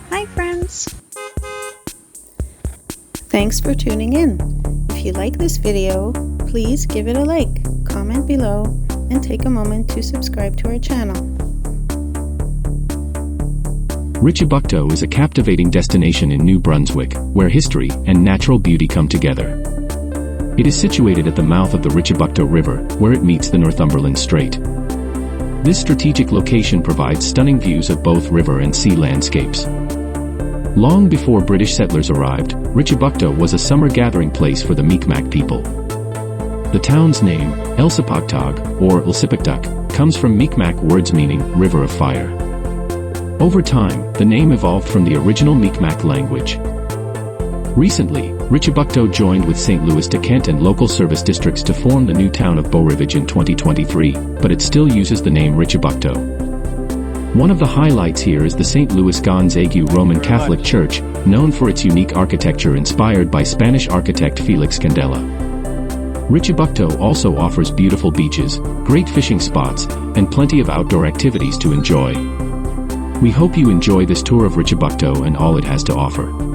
Hi friends! Thanks for tuning in. If you like this video, please give it a like, comment below, and take a moment to subscribe to our channel. Richibucto is a captivating destination in New Brunswick, where history and natural beauty come together. It is situated at the mouth of the Richibucto River, where it meets the Northumberland Strait. This strategic location provides stunning views of both river and sea landscapes. Long before British settlers arrived, Richibucto was a summer gathering place for the Mi'kmaq people. The town's name, Elsipogtog, or Elsipogtog, comes from Mi'kmaq words meaning river of fire. Over time, the name evolved from the original Mi'kmaq language. Recently, Richibucto joined with St. Louis to Kent and local service districts to form the new town of Beaurivage in 2023, but it still uses the name Richibucto. One of the highlights here is the St. Louis Gonzague Roman Catholic Church, known for its unique architecture inspired by Spanish architect Felix Candela. Richibucto also offers beautiful beaches, great fishing spots, and plenty of outdoor activities to enjoy. We hope you enjoy this tour of Richibucto and all it has to offer.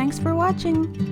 Thanks for watching!